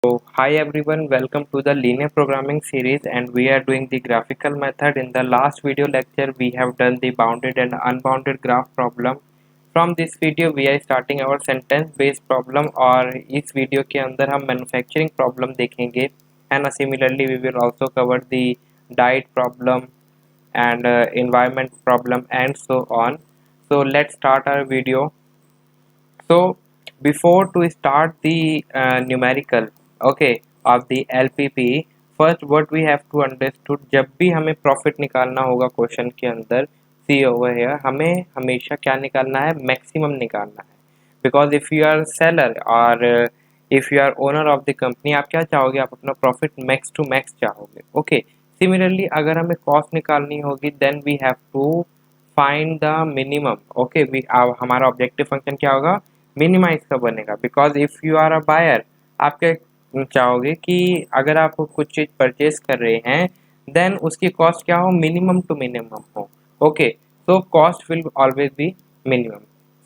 Hi everyone, welcome to the linear programming series, and we are doing the graphical method. In the last video lecture we have done the bounded and unbounded graph problem. From this video we are starting our sentence based problem, और इस video के अंदर हम manufacturing problem देखेंगे and similarly we will also cover the diet problem and environment problem and so on. So let's start our video. So before to start the numerical okay of the LPP, first what we have to understood, जब भी हमें profit निकालना होगा question के अंदर सी over hair, हमें हमेशा क्या निकालना है, मैक्सिमम निकालना है. Because if you are seller और if you are owner of the company, आप क्या चाहोगे, आप अपना प्रॉफिट मैक्स टू मैक्स चाहोगे. ओके, सिमिलरली अगर हमें कॉस्ट निकालनी होगी then we have to find the minimum. Okay, हमारा ऑब्जेक्टिव फंक्शन क्या होगा, मिनिमाइज का बनेगा. Because if you are a buyer, आप क्या चाहोगे कि अगर आप कुछ चीज़ परचेज कर रहे हैं देन उसकी कॉस्ट क्या हो, मिनिमम टू मिनिमम हो. Okay, so cost will always be minimum.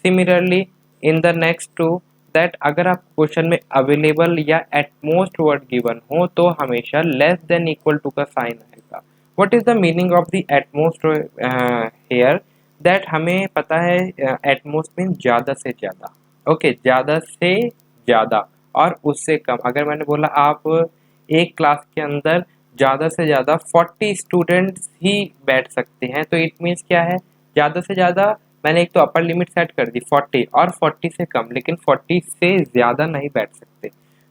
Similarly in the next to that, अगर आप क्वेश्चन में अवेलेबल या एट मोस्ट वर्ड गिवन हो तो हमेशा लेस देन इक्वल टू का साइन आएगा. What is the meaning of the at most here, that हमें पता है एट मोस्ट मीन ज़्यादा से ज़्यादा. ओके, ज़्यादा से ज़्यादा और उससे कम. अगर मैंने बोला आप एक क्लास के अंदर ज़्यादा से ज़्यादा 40 स्टूडेंट्स ही बैठ सकते हैं, तो इट मीन्स क्या है, ज़्यादा से ज़्यादा मैंने एक तो अपर लिमिट सेट कर दी 40 और 40 से कम, लेकिन 40 से ज़्यादा नहीं बैठ सकते.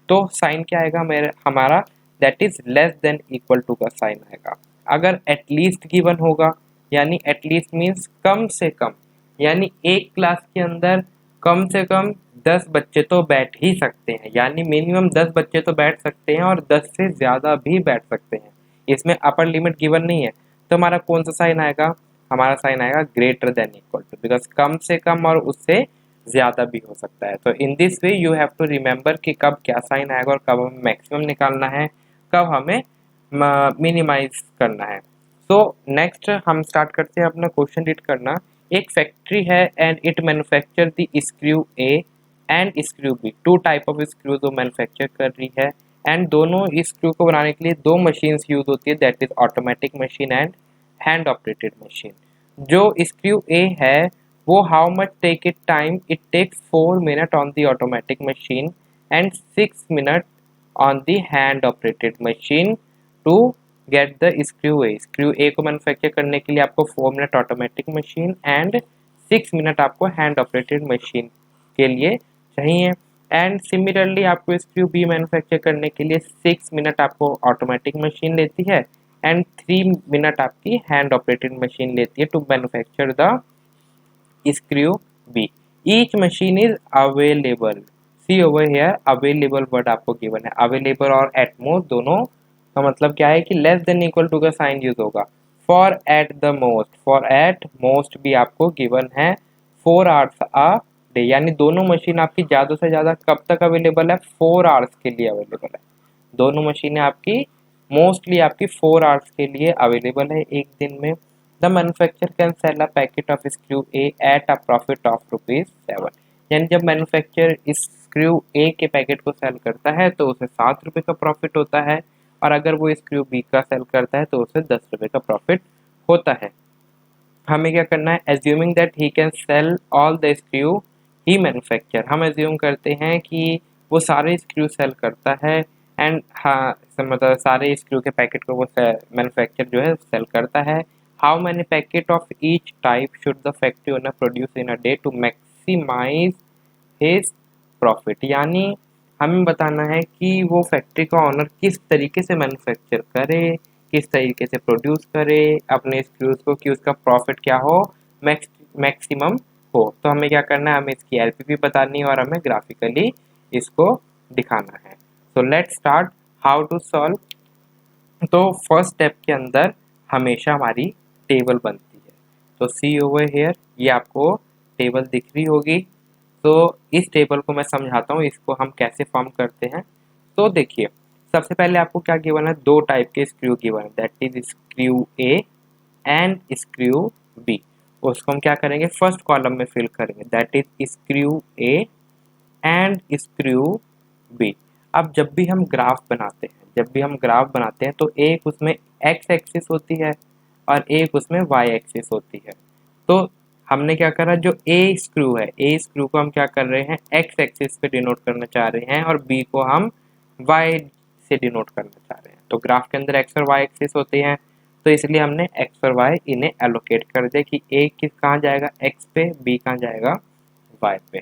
तो साइन क्या आएगा मेरे हमारा, that is less than equal to का साइन आएगा. अगर एटलीस्ट गिवन होगा, यानी एटलीस्ट मीन्स कम से कम, यानी एक क्लास के अंदर कम से कम 10 बच्चे तो बैठ ही सकते हैं, यानी मिनिमम 10 बच्चे तो बैठ सकते हैं और 10 से ज़्यादा भी बैठ सकते हैं. इसमें अपर लिमिट गिवन नहीं है, तो हमारा कौन सा साइन आएगा, हमारा साइन आएगा greater than equal to, because कम से कम और उससे ज़्यादा भी हो सकता है. तो in this way you have to remember कि कब क्या साइन आएगा और कब हमें मैक्सिमम निकालना है, कब हमें मिनिमाइज करना है. सो नेक्स्ट हम स्टार्ट करते हैं अपना क्वेश्चन रीड करना. एक फैक्ट्री है and it manufacture the screw A and screw B. Two type of screw वो मैन्युफैक्चर कर रही है, एंड दोनों स्क्रू को बनाने के लिए दो मशीन्स यूज होती है, that is automatic machine and hand operated machine. जो स्क्रू ए है वो how much take it time, it takes 4 minute on the automatic machine and 6 minute on the hand operated machine to get the screw A. Screw A को manufacture करने के लिए आपको 4 minute automatic machine and 6 minute आपको hand operated machine के लिए चाहिए. And similarly आपको स्क्रू बी मैन्युफैक्चर करने के लिए 6 मिनट आपको ऑटोमेटिक मशीन लेती है एंड 3 मिनट आपकी हैंड ऑपरेटेड मशीन लेती है to manufacture the screw B. Each machine is available. See over here, available word आपको गिवन है. अवेलेबल और एटमोस्ट दोनों का मतलब क्या है कि लेस देन इक्वल टू का साइन यूज होगा. For at the most, for at most भी आपको गिवन है 4 आवर्स अ डे, यानी दोनों मशीन आपकी ज़्यादा से ज़्यादा कब तक अवेलेबल है, 4 आवर्स के लिए अवेलेबल है. दोनों मशीनें आपकी मोस्टली आपकी 4 आवर्स के लिए अवेलेबल है एक दिन में. The manufacture can sell a packet of screw A at a profit of ₹7. यानी जब मैन्युफैक्चर इस स्क्रू ए के पैकेट को सेल करता है तो उसे ₹7 का प्रॉफिट होता है, और अगर वो स्क्रू बी का सेल करता है तो उसे ₹10 का प्रॉफिट होता है. हमें क्या करना है, assuming that he can sell all the screw he manufacture. हम एज्यूम करते हैं कि वो सारे स्क्रू सेल करता है एंड हाँ मतलब सारे स्क्रू के पैकेट को वो मैन्युफैक्चर जो है सेल करता है. How many packet of each type should the factory owner produce in a day to maximise his profit. यानी हमें बताना है कि वो फैक्ट्री का ऑनर किस तरीके से मैन्युफैक्चर करे, किस तरीके से प्रोड्यूस करे अपने स्क्रूज को, कि उसका प्रॉफिट क्या हो, मैक्सिमम हो. तो हमें क्या करना है, हमें इसकी एलपीपी बतानी है और हमें ग्राफिकली इसको दिखाना है. So let's start how to solve. तो फर्स्ट स्टेप के अंदर हमेशा हमारी टेबल बनती है. तो सी ओवर हेयर, ये आपको टेबल दिख रही होगी. तो इस टेबल को मैं समझाता हूँ, इसको हम कैसे फॉर्म करते हैं. तो देखिए, सबसे पहले आपको क्या गिवन है, दो टाइप के स्क्रू गिवन है, that is screw A and screw B. उसको हम क्या करेंगे, फर्स्ट कॉलम में फिल करेंगे, that is screw A and screw B. अब जब भी हम ग्राफ बनाते हैं तो एक उसमें एक्स एक्सिस होती है और एक उसमें वाई एक्सिस होती है। तो हमने क्या करा, जो ए स्क्रू है, ए स्क्रू को हम क्या कर रहे हैं, एक्स एक्सिस पे डिनोट करना चाह रहे हैं और बी को हम वाई से डिनोट करना चाह रहे हैं। तो ग्राफ के अंदर एक्स और वाई एक्सिस होते हैं, तो इसलिए हमने एक्स और वाई इन्हें एलोकेट कर दिया कि ए किस कहाँ जाएगा, एक्स पे, बी कहाँ जाएगा, वाई पे।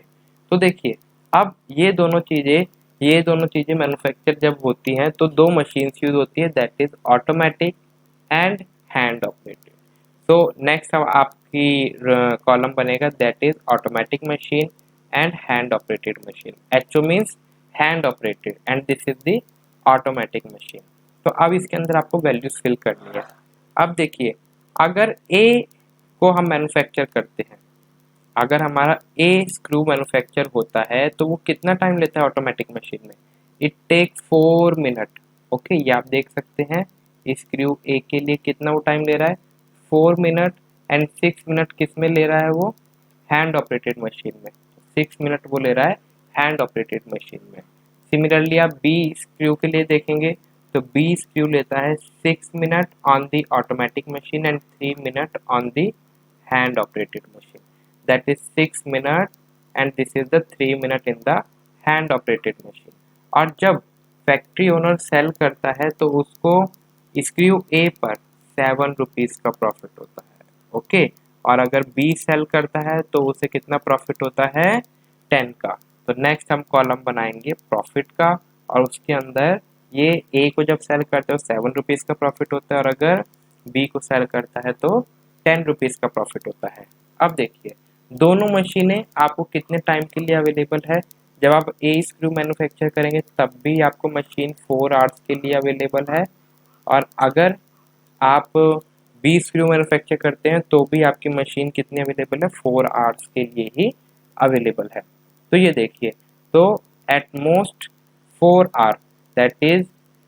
तो देखिए, अब ये दोनों चीज़ें मैन्युफैक्चर जब होती हैं तो दो मशीन्स यूज होती है, that is automatic and hand operated. तो नेक्स्ट अब आपकी कॉलम बनेगा that is automatic machine and hand operated machine. HO means hand operated and this is the automatic machine. तो अब इसके अंदर आपको वैल्यूज फिल करनी है। अब देखिए, अगर ए को हम मैन्युफैक्चर करते हैं, अगर हमारा ए स्क्रू मैन्युफैक्चर होता है तो वो कितना टाइम लेता है ऑटोमेटिक मशीन में, इट टेक्स 4 मिनट। ओके, ये आप देख सकते हैं स्क्रू ए के लिए कितना वो टाइम ले रहा है, 4 मिनट। एंड 6 मिनट किस में ले रहा है वो, हैंड ऑपरेटेड मशीन में। 6 मिनट वो ले रहा है हैंड ऑपरेटेड मशीन में। सिमिलरली आप बी स्क्रू के लिए देखेंगे तो बी स्क्रू लेता है 6 minute on the automatic machine and 3 minute on the hand operated machine, that is 6 minute and this is the 3 minute in the hand operated machine। और जब फैक्ट्री ओनर सेल करता है तो उसको स्क्रू ए पर 7 rupees का प्रॉफिट होता है। ओके, और अगर बी सेल करता है तो उसे कितना प्रॉफिट होता है, 10 का। तो नेक्स्ट हम कॉलम बनाएंगे प्रॉफिट का, और उसके अंदर ये ए को जब सेल करते हो 7 रुपीज का प्रॉफिट होता है और अगर बी को सेल करता है तो 10 रुपीज का प्रॉफिट होता है। अब देखिए, दोनों मशीनें आपको कितने टाइम के लिए अवेलेबल है, जब आप ए स्क्रू मैन्युफैक्चर करेंगे तब भी आपको मशीन 4 आवर्स के लिए अवेलेबल है, और अगर आप बी स्क्रू मैन्युफैक्चर करते हैं तो भी आपकी मशीन कितनी अवेलेबल है, 4 आवर्स के लिए ही अवेलेबल है। तो ये देखिए, तो at most 4 hour, that is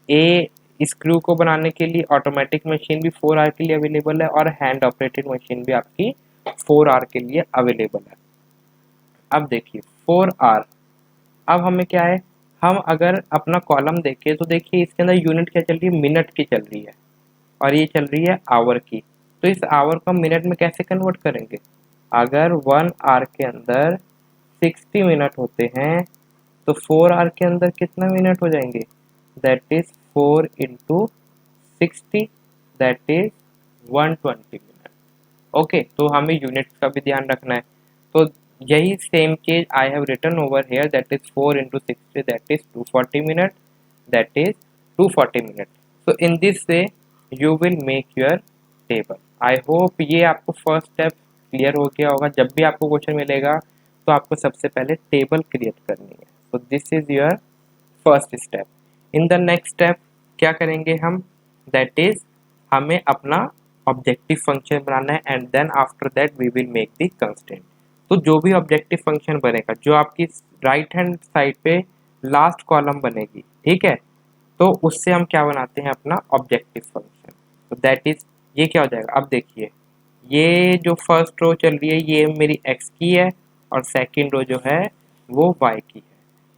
A screw को बनाने के लिए ऑटोमेटिक मशीन भी 4 आवर के लिए अवेलेबल है और हैंड ऑपरेटेड मशीन भी आपकी 4 आवर के लिए अवेलेबल है। अब देखिए 4 आवर, अब हमें क्या है, हम अगर अपना कॉलम देखें तो देखिए इसके अंदर यूनिट क्या चल रही है, मिनट की चल रही है और ये चल रही है आवर की। तो इस आवर को हम मिनट में कैसे कन्वर्ट करेंगे, अगर 1 आवर के अंदर 60 मिनट होते हैं तो 4 आवर के अंदर कितना मिनट हो जाएंगे, that is 4 into 60, that is 120 minute. Okay, तो हमें यूनिट्स का भी ध्यान रखना है। तो यही सेम चीज I have written over here, that is 4 into 60, that is 240 minute, that is 240 minute. So in this way you will make your table. I hope ये आपको फर्स्ट स्टेप क्लियर हो गया होगा। जब भी आपको क्वेश्चन मिलेगा तो आपको सबसे पहले टेबल क्रिएट करनी है। सो this is your first step. In the next step क्या करेंगे हम, दैट इज हमें अपना ऑब्जेक्टिव फंक्शन बनाना है and then after that we will make the constraint. तो जो भी ऑब्जेक्टिव फंक्शन बनेगा, जो आपकी राइट हैंड साइड पे लास्ट कॉलम बनेगी, ठीक है, तो उससे हम क्या बनाते हैं, अपना ऑब्जेक्टिव फंक्शन। तो दैट इज, ये क्या हो जाएगा, अब देखिए ये जो फर्स्ट रो चल रही है ये मेरी एक्स की है और सेकंड रो जो है वो वाई की है।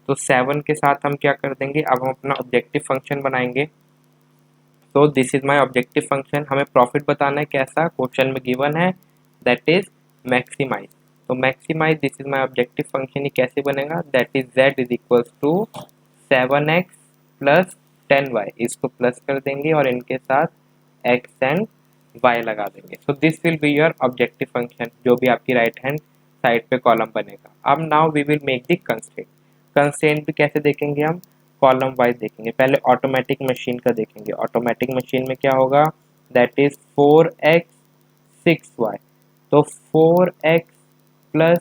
तो 7 के साथ हम क्या कर देंगे, अब हम अपना ऑब्जेक्टिव फंक्शन बनाएंगे। तो this is my objective function. हमें प्रॉफिट बताना है, कैसा, क्वेश्चन में गिवन है, दैट इज मैक्सिमाइज। तो maximise, this is my objective function. ये कैसे बनेगा, that is z is equals to 7x plus 10y, इसको प्लस कर देंगे और इनके साथ x एंड y लगा देंगे। So this will be your objective function, जो भी आपकी राइट हैंड साइड पे कॉलम बनेगा। अब now we will make the constraint. Constraint भी कैसे देखेंगे हम, कॉलम वाइज देखेंगे। पहले ऑटोमेटिक मशीन का देखेंगे। ऑटोमेटिक मशीन में क्या होगा, दैट इज 4x 6y। तो 4x प्लस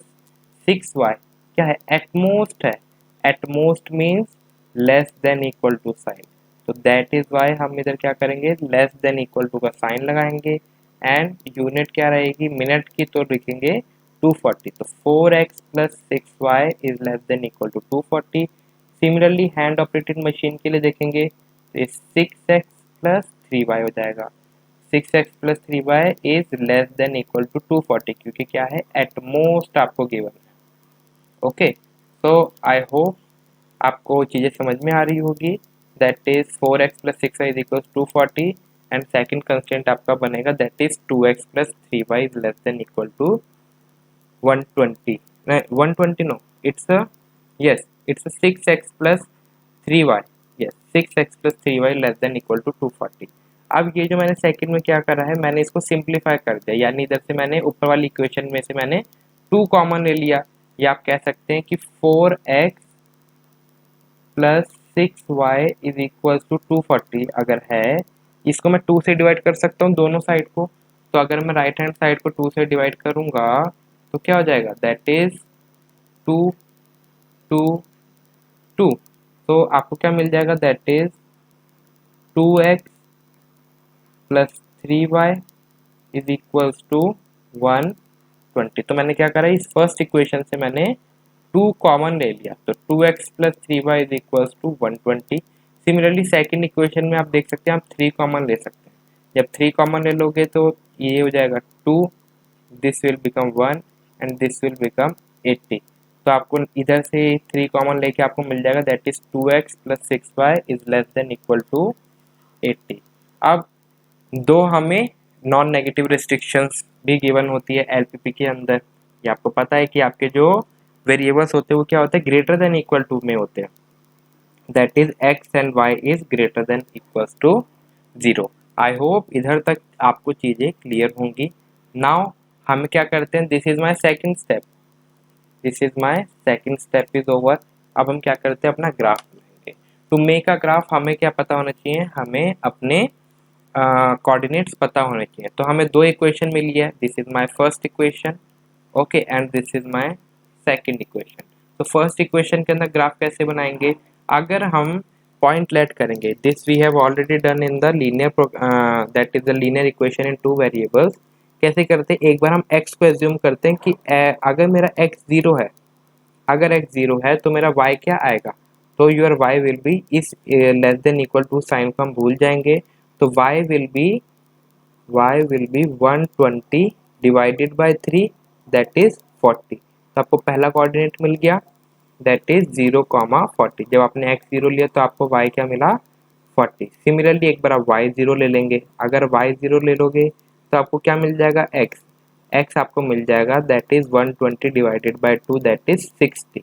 6y क्या है, एटमोस्ट है। At most means less than equal to sign. तो दैट इज वाई हम इधर क्या करेंगे, लेस देन इक्वल टू का साइन लगाएंगे एंड यूनिट क्या रहेगी, मिनट की, तो लिखेंगे 240। तो 4x plus 6y is less than equal to 240। Similarly hand operated machine के लिए देखेंगे तो 6x प्लस 3y हो जाएगा। 6x plus 3y is less than equal to 240, क्योंकि क्या है, एट मोस्ट आपको गिवन है। ओके, सो आई होप आपको चीज़ें समझ में आ रही होगी। That is 4x plus 6y is equal 240 and second constant आपका बनेगा that is 2x plus 3y is less than equal to 120 120 no it's yes it's a 6x plus 3y yes 6x plus 3y less than equal to 240। अब ये जो मैंने second में क्या करा है, मैंने इसको सिंप्लीफाई कर दिया, यानी इधर से मैंने ऊपर वाली इक्वेशन में से मैंने 2 कॉमन ले लिया, या आप कह सकते हैं कि 4x plus 6y is equal to 240 अगर है, इसको मैं 2 से डिवाइड कर सकता हूँ दोनों साइड को। तो अगर मैं राइट हैंड साइड को 2 से डिवाइड करूँगा तो क्या हो जाएगा, दैट इज 2 2 2। तो आपको क्या मिल जाएगा, that is 2x plus 3y is equals to 120। तो मैंने क्या करा, इस फर्स्ट इक्वेशन से मैंने 2 कॉमन ले लिया, तो 2x plus 3y is equals to 120। Similarly second equation में आप देख सकते हैं आप 3 कॉमन ले सकते हैं। जब 3 कॉमन ले लोगे तो ये हो जाएगा 2, this will become 1 and this will become 80। तो आपको इधर से 3 कॉमन लेके आपको मिल जाएगा that is 2x plus 6y is less than equal to 80। अब दो हमें नॉन नेगेटिव रिस्ट्रिक्शंस भी गिवन होती है एलपीपी के अंदर। ये आपको पता है कि आपके जो वेरिएबल्स होते हैं वो क्या होते हैं, ग्रेटर देन इक्वल टू में होते हैं, that is x and y is greater than equals to 0। I hope इधर तक आपको चीज़ें क्लियर होंगी। नाउ हम क्या करते हैं, this is my second step, this is my second step is over. अब हम क्या करते हैं, अपना ग्राफ बनाएंगे। टू मेक अ ग्राफ हमें क्या पता होना चाहिए, हमें अपने कोऑर्डिनेट्स पता होने चाहिए। तो हमें दो इक्वेशन मिली है, this is my first equation okay and this is my second equation. तो फर्स्ट इक्वेशन के अंदर ग्राफ कैसे बनाएंगे, अगर हम पॉइंट लेट करेंगे, this we have already done in the linear that is the linear equation in 2 variables. कैसे करते हैं, एक बार हम x को एज्यूम करते हैं कि अगर मेरा x 0 है, अगर x 0 है तो मेरा y क्या आएगा, तो योर y विल बी इस less than equal to sign को हम भूल जाएंगे, तो y will be 120 divided by 3 that is 40। तो आपको पहला कोऑर्डिनेट मिल गया दैट इज 0,40। जब आपने x 0 लिया तो आपको y क्या मिला, 40। सिमिलरली एक बार आप y 0 ले लेंगे, अगर y 0 ले लोगे तो आपको क्या मिल जाएगा, x आपको मिल जाएगा that is 120 divided bye 2 that is 60।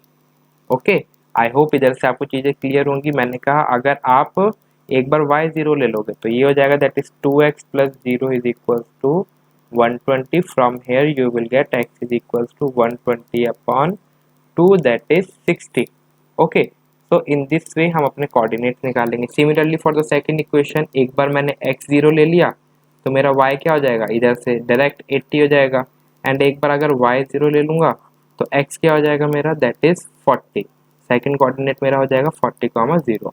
Okay, I hope इधर से आपको चीज़ें क्लियर होंगी। मैंने कहा अगर आप एक बार y 0 ले लोगे तो ये हो जाएगा that is 2x plus 0 is equal to 120। From here you will get x is equal to 120 upon 2 that is 60। Okay, so in this way हम अपने कोऑर्डिनेट्स निकालेंगे। Similarly for the second equation, एक बार मैंने x 0 ले लिया तो मेरा y क्या हो जाएगा, इधर से डायरेक्ट 80 हो जाएगा, एंड एक बार अगर y 0 ले लूँगा तो x क्या हो जाएगा मेरा, दैट इज 40। सेकंड कोऑर्डिनेट मेरा हो जाएगा 40,0।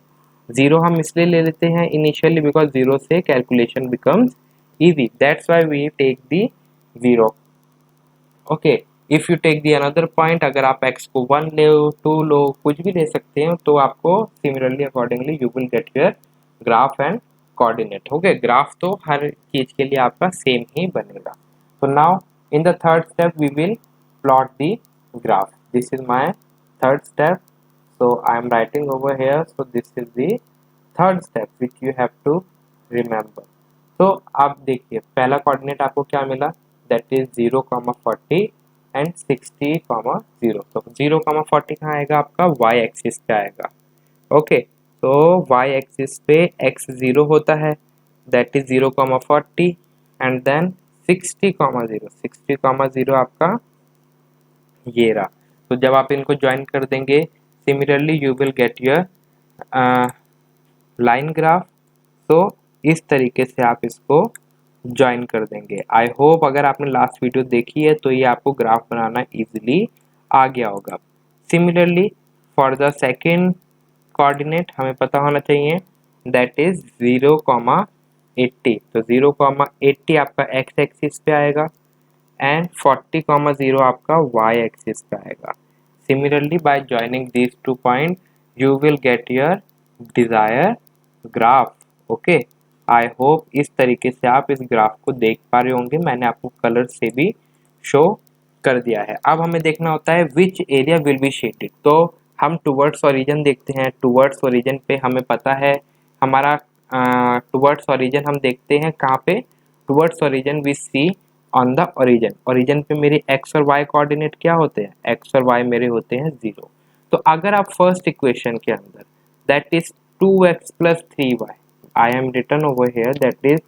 0 हम इसलिए ले लेते हैं इनिशियली बिकॉज 0 से calculation becomes easy, that's why we take the 0। Okay, if you take the another point, अगर आप x को 1 लो 2 लो कुछ भी ले सकते हैं, तो आपको similarly accordingly you will get your graph and coordinate. Okay, graph तो हर चीज के लिए आपका सेम ही बनेगा। तो now in the third step we will plot the graph. This is my third step, so I am writing over here, so this is the third step which you have to remember. तो आप देखिए पहला coordinate आपको क्या मिला, that is 0,40 and 60,0। तो 0,40 कहाँ आएगा, आपका y एक्सिस पे आएगा। ओके, तो y एक्सिस पे x 0 होता है दैट इज 0,40 एंड देन 60,0 आपका ये रहा। तो जब आप इनको ज्वाइन कर देंगे, similarly you will get your line graph. तो इस तरीके से आप इसको ज्वाइन कर देंगे। आई होप अगर आपने लास्ट वीडियो देखी है तो ये आपको ग्राफ बनाना इजीली आ गया होगा। Similarly for the second coordinate हमें पता होना चाहिए दैट इज 0,80। तो 0,80 आपका x एक्सिस पे आएगा एंड 40,0 आपका y एक्सिस पे आएगा। Similarly by joining this 2 point you will get your desire graph. Okay, I hope इस तरीके से आप इस ग्राफ को देख पा रहे होंगे, मैंने आपको कलर से भी शो कर दिया है। अब हमें देखना होता है which area will be shaded. तो हम टुवर्ड्स ओरिजिन देखते हैं। टुवर्ड्स ओरिजिन पे हमें पता है हमारा टुवर्ड्स ओरिजिन हम देखते हैं कहाँ पे, towards origin we see on the origin. Origin पे मेरे एक्स और वाई कोऑर्डिनेट क्या होते हैं, एक्स और वाई मेरे होते हैं 0। तो अगर आप फर्स्ट इक्वेशन के अंदर that is 2x plus 3y, I am written over here that is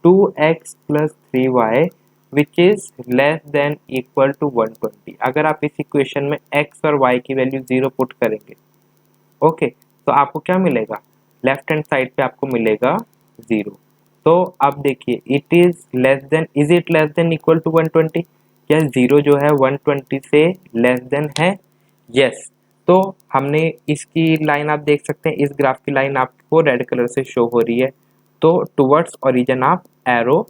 2x plus 3y which is less than equal to 120। अगर आप इस इक्वेशन में x और y की वैल्यू 0 पुट करेंगे, ओके, तो आपको क्या मिलेगा, लेफ्ट हैंड साइड पे आपको मिलेगा 0। तो अब देखिए it is less than, is it less than equal to 120, क्या 0 जो है 120 से लेस देन है, यस। तो हमने इसकी लाइन आप देख सकते हैं, इस ग्राफ की लाइन आपको रेड कलर से शो हो रही है, तो टुवर्ड्स ओरिजिन आप एरो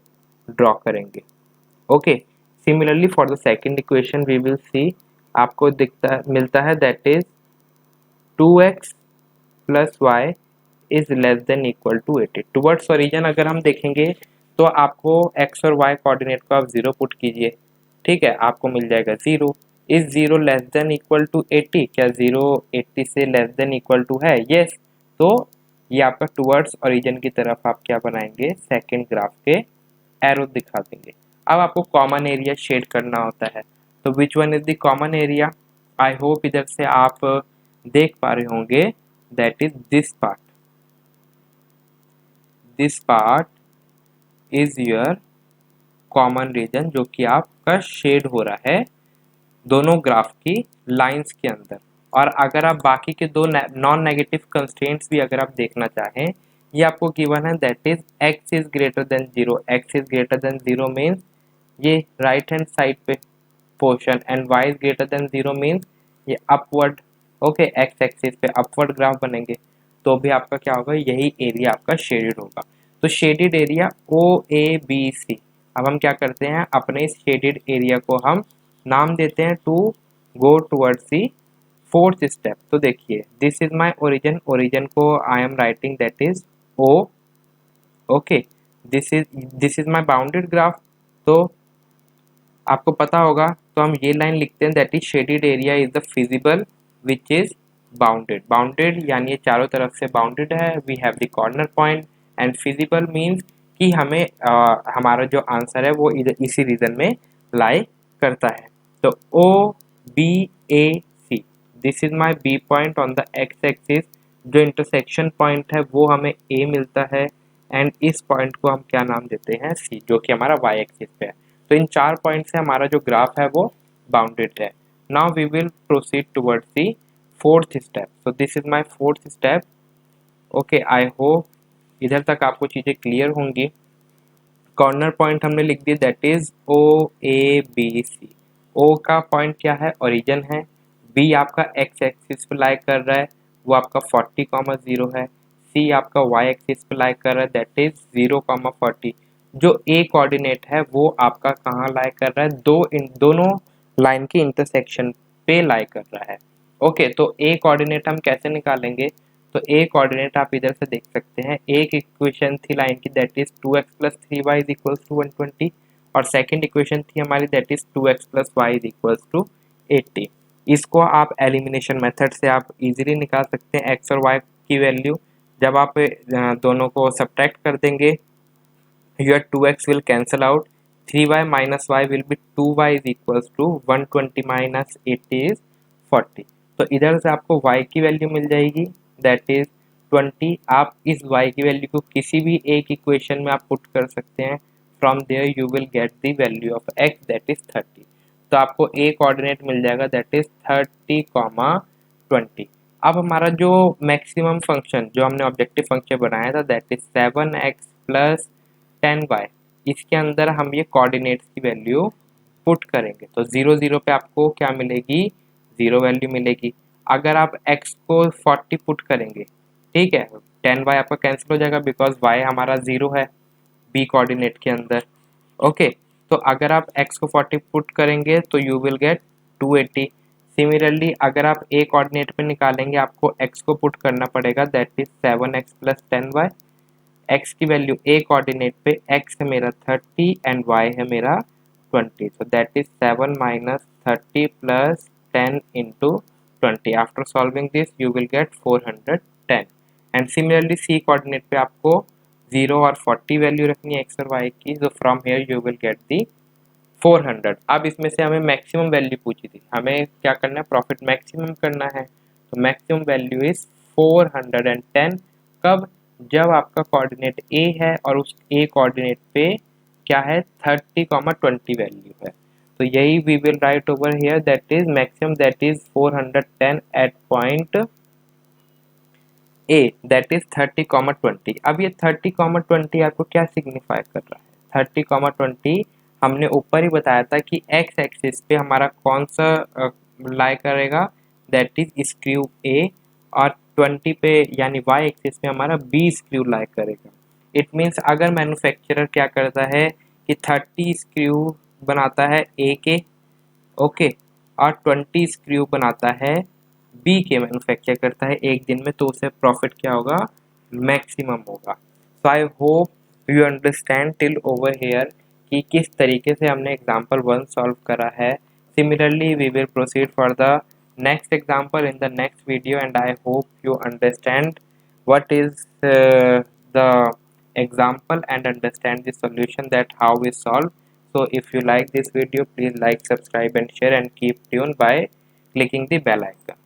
ड्रॉ करेंगे। Okay, similarly for the second equation we will see, आपको दिखता मिलता है that is 2x plus y is less than equal to 80। Towards origin अगर हम देखेंगे तो आपको x और y कोऑर्डिनेट को आप 0 पुट कीजिए, ठीक है, आपको मिल जाएगा 0। Is 0 less than equal to 80, क्या 0 80 से लेस देन इक्वल टू है, यस। तो ये आपका टुवर्ड्स ओरिजिन की तरफ आप क्या बनाएंगे, सेकेंड ग्राफ के एरो दिखा देंगे। अब आपको कॉमन एरिया शेड करना होता है, तो which one is the common area, I hope इधर से आप देख पा रहे होंगे, that is this part, this part is your common region जो कि आपका शेड हो रहा है दोनों ग्राफ की लाइंस के अंदर। और अगर आप बाकी के दो नॉन नेगेटिव कंस्ट्रेंट्स भी अगर आप देखना चाहें, ये आपको गिवन है that is x is greater then 0, x is greater then 0 means ये राइट हैंड साइड पे portion, and y is greater then 0 means ये अपवर्ड, ओके, x एक्सिस पे अपवर्ड ग्राफ बनेंगे, तो भी आपका क्या होगा, यही एरिया आपका शेडेड होगा। तो शेडेड एरिया OABC। अब हम क्या करते हैं, अपने इस शेडेड एरिया को हम नाम देते हैं to go towards the fourth step. तो देखिए this is my origin, origin को I am writing that is O, okay, this is my bounded graph. तो आपको पता होगा, तो हम ये लाइन लिखते हैं that is shaded area is the feasible which is bounded. Bounded यानी ये चारों तरफ से बाउंडेड है, we have the corner point, and feasible means कि हमें हमारा जो आंसर है वो इसी रीजन में लाई करता है। तो OBAC, this is my B point on the x axis, जो इंटरसेक्शन पॉइंट है वो हमें A मिलता है, एंड इस पॉइंट को हम क्या नाम देते हैं, C, जो कि हमारा Y एक्सिस पे है। तो इन 4 पॉइंट से हमारा जो ग्राफ है वो बाउंडेड है। Now we will proceed towards the fourth step. So this is my fourth step, okay, I hope इधर तक आपको चीज़ें क्लियर होंगी। कॉर्नर पॉइंट हमने लिख दिया दैट इज OABC। O का पॉइंट क्या है, ओरिजिन है, B आपका x एक्सिस पे लाई कर रहा है, वो आपका 40,0 है, C आपका y एक्सिस पे लाई कर रहा है दैट इज 0,40। जो A कोऑर्डिनेट है वो आपका कहाँ लाई कर रहा है, दोनों लाइन के इंटरसेक्शन पे लाई कर रहा है। ओके, तो A कोऑर्डिनेट हम कैसे निकालेंगे, तो A कोऑर्डिनेट आप इधर से देख सकते हैं, एक इक्वेशन थी लाइन की that is 2x plus 3y is equals to 120, और सेकंड इक्वेशन थी हमारी that is 2x plus y is equals to 80। इसको आप एलिमिनेशन मेथड से आप इजीली निकाल सकते हैं x और y की वैल्यू। जब आप दोनों को सब्ट्रैक्ट कर देंगे, your 2x will cancel out, 3y minus y will be 2y is equals to 120 minus 80 is 40। तो इधर से आपको y की वैल्यू मिल जाएगी दैट इज 20। आप इस y की वैल्यू को किसी भी एक इक्वेशन में आप पुट कर सकते हैं, from there you will get the value of x that is 30। तो आपको a कोऑर्डिनेट मिल जाएगा दैट इज 30,20। अब हमारा जो मैक्सिमम फंक्शन जो हमने ऑब्जेक्टिव फंक्शन बनाया था that is 7x plus 10y, इसके अंदर हम ये कोऑर्डिनेट्स की वैल्यू पुट करेंगे, तो 0 0 पे आपको क्या मिलेगी, 0 वैल्यू मिलेगी। अगर आप x को 40 पुट करेंगे, ठीक है, 10y आपका कैंसिल हो जाएगा बिकॉज y हमारा 0 है b कोऑर्डिनेट के अंदर। ओके, तो अगर आप x को 40 पुट करेंगे तो यू विल गेट 280। सिमिलरली अगर आप a कोऑर्डिनेट पे निकालेंगे, आपको x को पुट करना पड़ेगा that is 7x plus 10y। x की वैल्यू a कोऑर्डिनेट पे, x है मेरा 30 एंड y है मेरा 20, so that is 7 minus 30 plus 10 into 20. After solving this you will get 410. And similarly C coordinate पे आपको 0 और 40 वैल्यू रखनी है x और y की, so from here you will get the 400. अब इसमें से हमें मैक्सिमम वैल्यू पूछी थी, हमें क्या करना है, प्रॉफिट मैक्सिमम करना है, तो मैक्सिमम वैल्यू इज 410. कब, जब आपका कोऑर्डिनेट a है और उस a कोऑर्डिनेट पे क्या है 30,20 वैल्यू है, तो यही we will write over here, that is maximum that is 410 at point a, that is 30,20. अब ये 30,20 आपको क्या सिग्निफाई कर रहा है, 30,20 हमने ऊपर ही बताया था कि x एक्सिस पे हमारा कौन सा लाई करेगा, दैट इज स्क्रू a, और 20 पे यानी y एक्सिस पे हमारा b स्क्रू लाई करेगा. इट मीन्स अगर मैन्युफैक्चरर क्या करता है कि 30 स्क्रू बनाता है a के, ओके, और 20 स्क्रू बनाता है बी के, मैन्युफैक्चर करता है एक दिन में, तो उसे प्रॉफिट क्या होगा, मैक्सिमम होगा. So I hope you understand till over here कि किस तरीके से हमने एग्जांपल 1 सॉल्व करा है. Similarly we will proceed for the next example in the next video, and I hope you understand what is the example and understand the solution, that how we solve. So if you like this video, please like, subscribe and share, and keep tuned by clicking the bell icon.